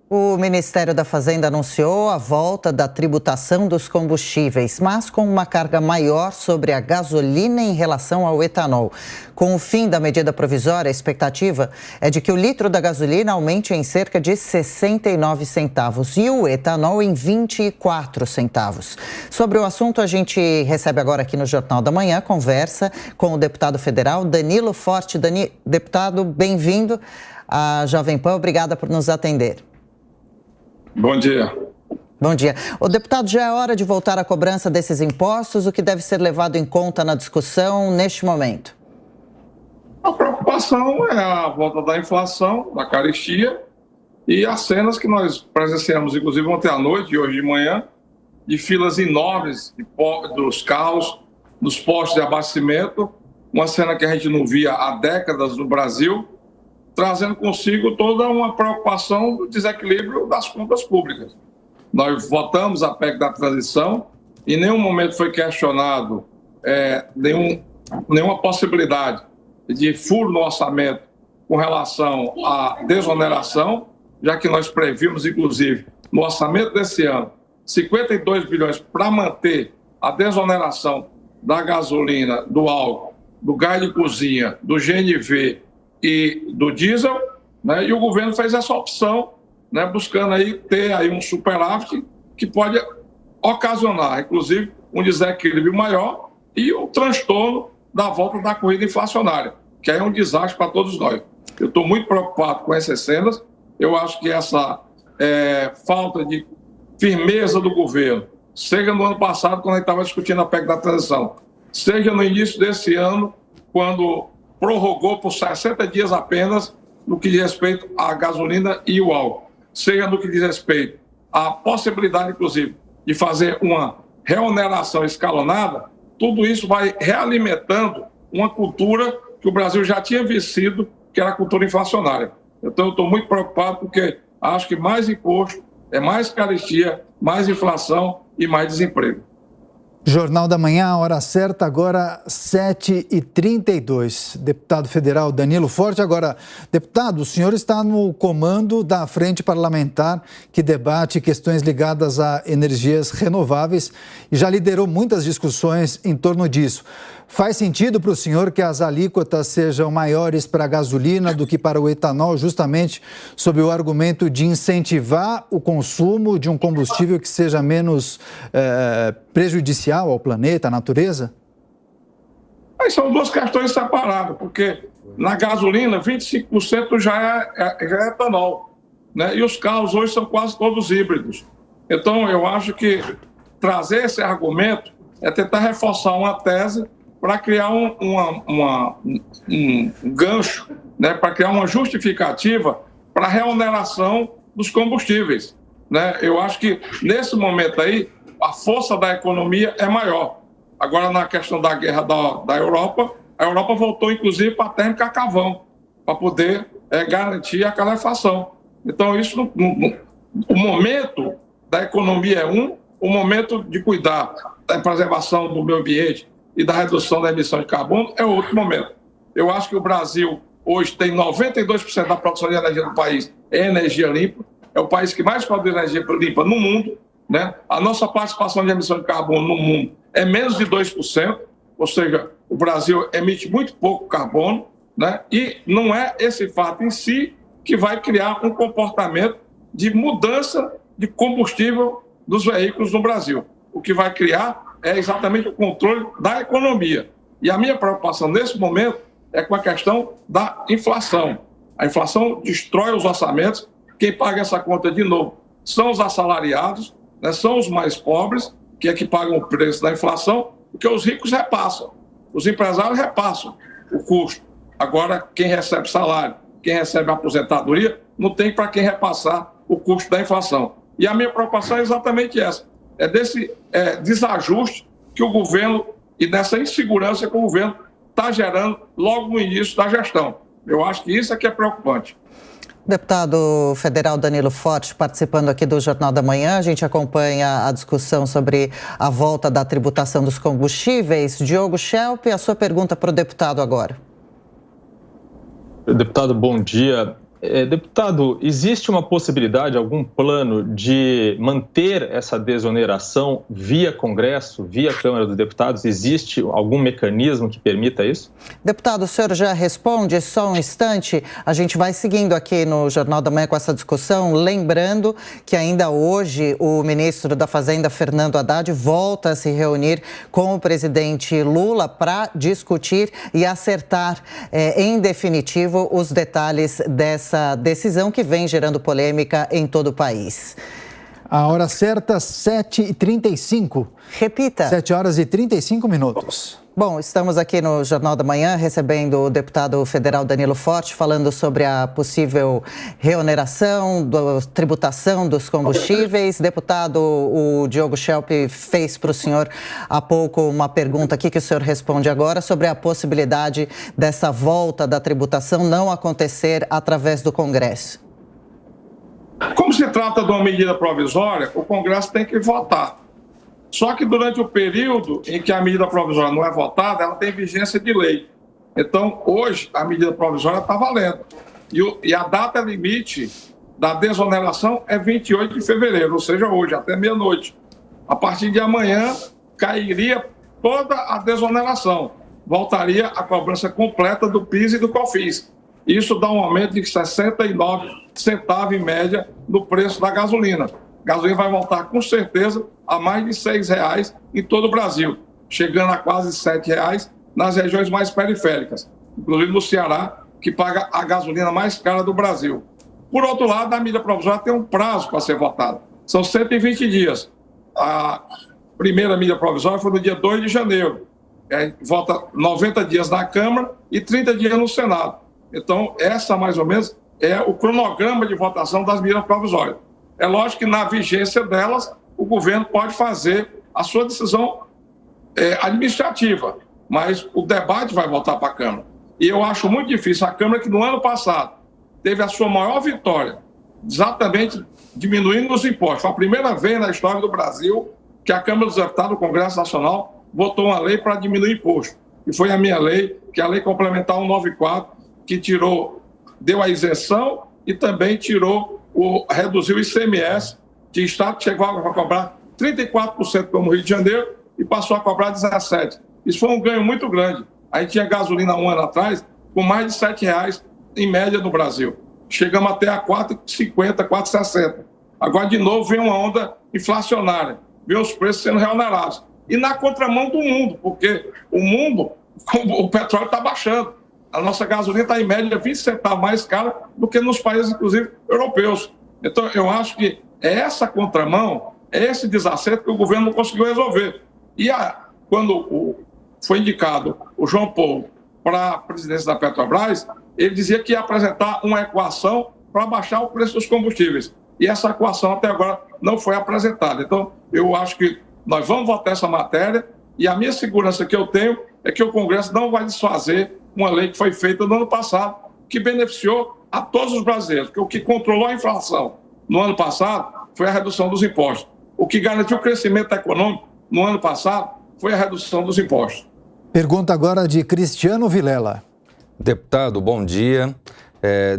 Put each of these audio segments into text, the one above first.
O Ministério da Fazenda anunciou a volta da tributação dos combustíveis, mas com uma carga maior sobre a gasolina em relação ao etanol. Com o fim da medida provisória, a expectativa é de que o litro da gasolina aumente em cerca de 69 centavos e o etanol em 24 centavos. Sobre o assunto, a gente recebe agora aqui no Jornal da Manhã conversa com o deputado federal Danilo Forte. Deputado, bem-vindo à Jovem Pan. Obrigada por nos atender. Bom dia. Bom dia. O deputado, já é hora de voltar à cobrança desses impostos, o que deve ser levado em conta na discussão neste momento? A preocupação é a volta da inflação, da carestia e as cenas que nós presenciamos, inclusive ontem à noite e hoje de manhã, de filas enormes dos carros, dos postos de abastecimento, uma cena que a gente não via há décadas no Brasil, trazendo consigo toda uma preocupação do desequilíbrio das contas públicas. Nós votamos a PEC da transição, em nenhum momento foi questionado nenhuma possibilidade de furo no orçamento com relação à desoneração, já que nós previmos, inclusive, no orçamento desse ano, 52 bilhões para manter a desoneração da gasolina, do álcool, do gás de cozinha, do GNV e do diesel, né? E o governo fez essa opção, né, buscando aí ter aí um superávit que pode ocasionar, inclusive, um desequilíbrio maior e o transtorno da volta da corrida inflacionária, que aí é um desastre para todos nós. Eu estou muito preocupado com essas cenas. Eu acho que essa falta de firmeza do governo, seja no ano passado, quando a gente estava discutindo a PEC da transição, seja no início desse ano, quando prorrogou por 60 dias apenas no que diz respeito à gasolina e o álcool, seja no que diz respeito à possibilidade, inclusive, de fazer uma reoneração escalonada, tudo isso vai realimentando uma cultura que o Brasil já tinha vencido, que era a cultura inflacionária. Então, eu estou muito preocupado porque acho que mais imposto é mais carestia, mais inflação e mais desemprego. Jornal da Manhã, hora certa, agora 7h32. Deputado federal Danilo Forte. Agora, deputado, o senhor está no comando da Frente Parlamentar que debate questões ligadas a energias renováveis e já liderou muitas discussões em torno disso. Faz sentido para o senhor que as alíquotas sejam maiores para a gasolina do que para o etanol, justamente sob o argumento de incentivar o consumo de um combustível que seja menos prejudicial ao planeta, à natureza? Aí são duas questões separadas, porque na gasolina 25% já é etanol, né? E os carros hoje são quase todos híbridos. Então eu acho que trazer esse argumento é tentar reforçar uma tese para criar um gancho, né, para criar uma justificativa para a reoneração dos combustíveis, né? Eu acho que, nesse momento aí, a força da economia é maior. Agora, na questão da guerra da Europa, a Europa voltou, inclusive, para a térmica a carvão, para poder garantir a calefação. Então, isso, o momento da economia é o momento de cuidar da preservação do meio ambiente e da redução da emissão de carbono é outro momento. Eu acho que o Brasil hoje tem 92% da produção de energia do país é energia limpa, é o país que mais produz energia limpa no mundo, né? A nossa participação de emissão de carbono no mundo é menos de 2%, ou seja, o Brasil emite muito pouco carbono, né? E não é esse fato em si que vai criar um comportamento de mudança de combustível dos veículos no Brasil. O que vai criar é exatamente o controle da economia. E a minha preocupação nesse momento é com a questão da inflação. A inflação destrói os orçamentos. Quem paga essa conta, de novo, são os assalariados, né? São os mais pobres, que é que pagam o preço da inflação, porque os ricos repassam. Os empresários repassam o custo. Agora, quem recebe salário, quem recebe aposentadoria, não tem para quem repassar o custo da inflação. E a minha preocupação é exatamente essa. É desse desajuste que o governo e dessa insegurança que o governo está gerando logo no início da gestão. Eu acho que isso é que é preocupante. Deputado federal Danilo Forte, participando aqui do Jornal da Manhã, a gente acompanha a discussão sobre a volta da tributação dos combustíveis. Diogo Schelp, a sua pergunta para o deputado agora. Deputado, bom dia. Deputado, existe uma possibilidade, algum plano de manter essa desoneração via Congresso, via Câmara dos Deputados? Existe algum mecanismo que permita isso? Deputado, o senhor já responde, só um instante. A gente vai seguindo aqui no Jornal da Manhã com essa discussão, lembrando que ainda hoje o ministro da Fazenda, Fernando Haddad, volta a se reunir com o presidente Lula para discutir e acertar em definitivo os detalhes dessa decisão que vem gerando polêmica em todo o país. A hora certa, 7h35. Repita. 7h35. Bom, estamos aqui no Jornal da Manhã recebendo o deputado federal Danilo Forte falando sobre a possível reoneração, tributação dos combustíveis. Deputado, o Diogo Schelp fez para o senhor há pouco uma pergunta aqui que o senhor responde agora sobre a possibilidade dessa volta da tributação não acontecer através do Congresso. Como se trata de uma medida provisória, o Congresso tem que votar. Só que durante o período em que a medida provisória não é votada, ela tem vigência de lei. Então, hoje, a medida provisória está valendo. E a data limite da desoneração é 28 de fevereiro, ou seja, hoje, até meia-noite. A partir de amanhã, cairia toda a desoneração. Voltaria a cobrança completa do PIS e do COFINS. Isso dá um aumento de 69 centavos em média no preço da gasolina. A gasolina vai voltar com certeza a mais de R$6 em todo o Brasil, chegando a quase R$7 nas regiões mais periféricas, inclusive no Ceará, que paga a gasolina mais cara do Brasil. Por outro lado, a medida provisória tem um prazo para ser votada. São 120 dias. A primeira medida provisória foi no dia 2 de janeiro. Vota 90 dias na Câmara e 30 dias no Senado. Então, essa, mais ou menos, é o cronograma de votação das medidas provisórias. É lógico que, na vigência delas, o governo pode fazer a sua decisão administrativa, mas o debate vai voltar para a Câmara. E eu acho muito difícil a Câmara, que no ano passado teve a sua maior vitória, exatamente diminuindo os impostos. Foi a primeira vez na história do Brasil que a Câmara dos Deputados, o Congresso Nacional, votou uma lei para diminuir imposto. E foi a minha lei, que é a Lei Complementar 194, que deu a isenção e também reduziu o ICMS, que o Estado chegou a cobrar 34% como Rio de Janeiro e passou a cobrar 17%. Isso foi um ganho muito grande. A gente tinha gasolina um ano atrás com mais de R$7 em média no Brasil. Chegamos até a R$4,50, R$4,60. Agora, de novo, vem uma onda inflacionária, vem os preços sendo reonerados. E na contramão do mundo, porque o petróleo está baixando. A nossa gasolina está, em média, 20 centavos mais cara do que nos países, inclusive, europeus. Então, eu acho que é essa contramão, é esse desacerto que o governo não conseguiu resolver. E quando foi indicado o João Paulo para a presidência da Petrobras, ele dizia que ia apresentar uma equação para baixar o preço dos combustíveis. E essa equação, até agora, não foi apresentada. Então, eu acho que nós vamos votar essa matéria e a minha segurança que eu tenho é que o Congresso não vai desfazer uma lei que foi feita no ano passado, que beneficiou a todos os brasileiros, porque o que controlou a inflação no ano passado foi a redução dos impostos. O que garantiu o crescimento econômico no ano passado foi a redução dos impostos. Pergunta agora de Cristiano Vilela. Deputado, bom dia.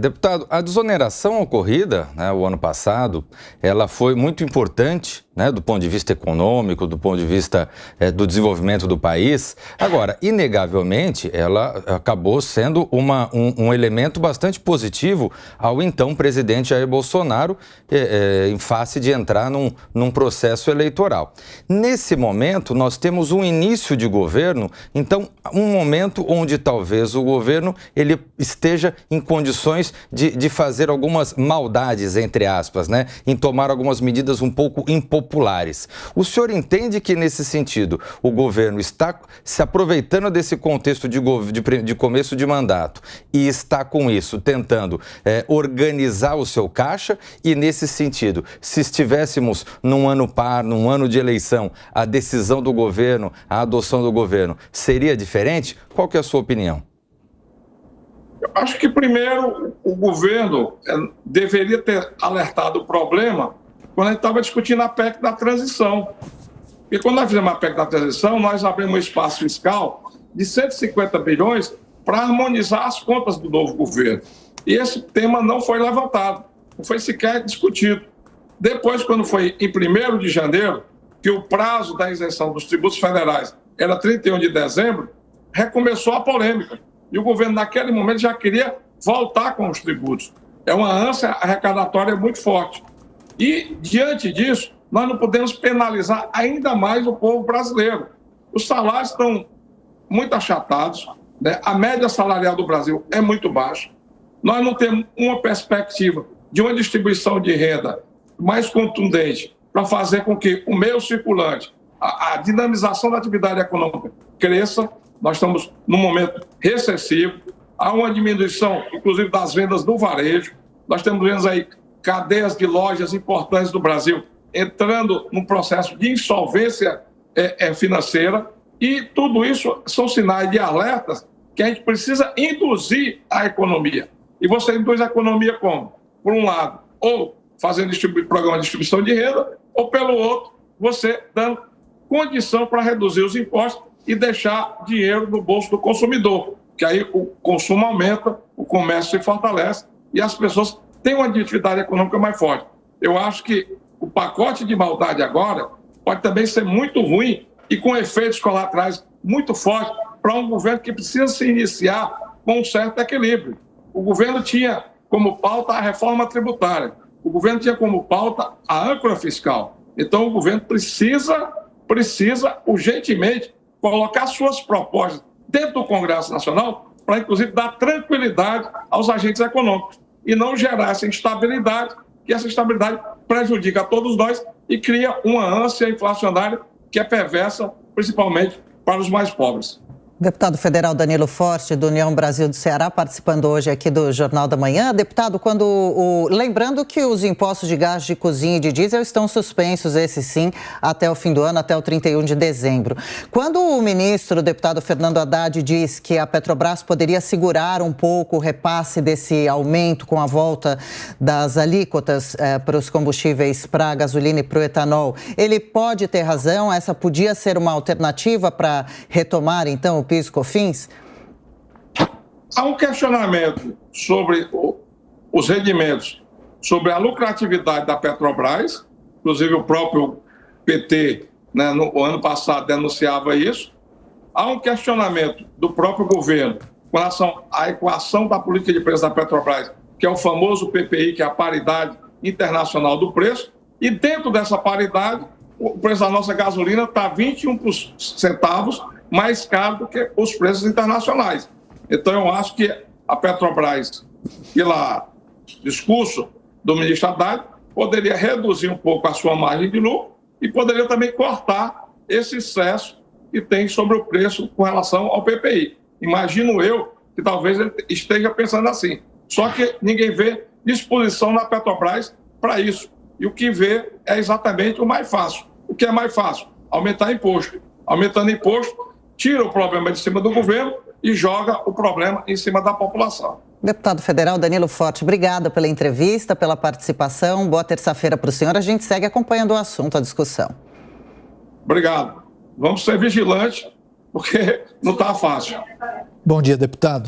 Deputado, a desoneração ocorrida, o ano passado, ela foi muito importante, do ponto de vista econômico, do ponto de vista do desenvolvimento do país. Agora, inegavelmente, ela acabou sendo um elemento bastante positivo ao então presidente Jair Bolsonaro, em face de entrar num processo eleitoral. Nesse momento, nós temos um início de governo, então, um momento onde talvez o governo ele esteja em condições de fazer algumas maldades, entre aspas, em tomar algumas medidas um pouco impopulares. O senhor entende que, nesse sentido, o governo está se aproveitando desse contexto de começo de mandato e está, com isso, tentando organizar o seu caixa? E, nesse sentido, se estivéssemos num ano par, num ano de eleição, a decisão do governo, a adoção do governo, seria diferente? Qual que é a sua opinião? Eu acho que, primeiro, o governo deveria ter alertado o problema quando a gente estava discutindo a PEC da transição. E quando nós fizemos a PEC da transição, nós abrimos um espaço fiscal de 150 bilhões para harmonizar as contas do novo governo. E esse tema não foi levantado, não foi sequer discutido. Depois, quando foi em 1º de janeiro, que o prazo da isenção dos tributos federais era 31 de dezembro, recomeçou a polêmica. E o governo, naquele momento, já queria voltar com os tributos. É uma ânsia arrecadatória muito forte. E, diante disso, nós não podemos penalizar ainda mais o povo brasileiro. Os salários estão muito achatados, né? A média salarial do Brasil é muito baixa. Nós não temos uma perspectiva de uma distribuição de renda mais contundente para fazer com que o meio circulante, a dinamização da atividade econômica cresça. Nós estamos num momento recessivo, há uma diminuição, inclusive, das vendas do varejo. Nós temos vendo aí cadeias de lojas importantes do Brasil entrando num processo de insolvência financeira, e tudo isso são sinais de alertas que a gente precisa induzir a economia. E você induz a economia como? Por um lado, ou fazendo programa de distribuição de renda, ou pelo outro, você dando condição para reduzir os impostos e deixar dinheiro no bolso do consumidor, que aí o consumo aumenta, o comércio se fortalece e as pessoas têm uma atividade econômica mais forte. Eu acho que o pacote de maldade agora pode também ser muito ruim e com efeitos colaterais muito fortes para um governo que precisa se iniciar com um certo equilíbrio. O governo tinha como pauta a reforma tributária, o governo tinha como pauta a âncora fiscal. Então o governo precisa urgentemente colocar suas propostas dentro do Congresso Nacional para, inclusive, dar tranquilidade aos agentes econômicos e não gerar essa instabilidade, que essa instabilidade prejudica a todos nós e cria uma ânsia inflacionária que é perversa, principalmente para os mais pobres. Deputado federal Danilo Forte, do União Brasil do Ceará, participando hoje aqui do Jornal da Manhã. Deputado, lembrando que os impostos de gás de cozinha e de diesel estão suspensos, esses sim, até o fim do ano, até o 31 de dezembro. Quando o ministro, o deputado Fernando Haddad, diz que a Petrobras poderia segurar um pouco o repasse desse aumento com a volta das alíquotas para os combustíveis, para a gasolina e para o etanol, ele pode ter razão? Essa podia ser uma alternativa para retomar, então, o PIS e COFINS? Há um questionamento sobre os rendimentos, sobre a lucratividade da Petrobras, inclusive o próprio PT, né, no ano passado denunciava isso. Há um questionamento do próprio governo com relação à equação da política de preço da Petrobras, que é o famoso PPI, que é a paridade internacional do preço, e dentro dessa paridade, o preço da nossa gasolina está 21 centavos mais caro do que os preços internacionais. Então, eu acho que a Petrobras, pelo discurso do ministro Haddad, poderia reduzir um pouco a sua margem de lucro e poderia também cortar esse excesso que tem sobre o preço com relação ao PPI. Imagino eu que talvez ele esteja pensando assim. Só que ninguém vê disposição na Petrobras para isso. E o que vê é exatamente o mais fácil. O que é mais fácil? Aumentar imposto. Aumentando imposto, tira o problema de cima do governo e joga o problema em cima da população. Deputado federal Danilo Forte, obrigada pela entrevista, pela participação. Boa terça-feira para o senhor. A gente segue acompanhando o assunto, a discussão. Obrigado. Vamos ser vigilantes, porque não está fácil. Bom dia, deputado.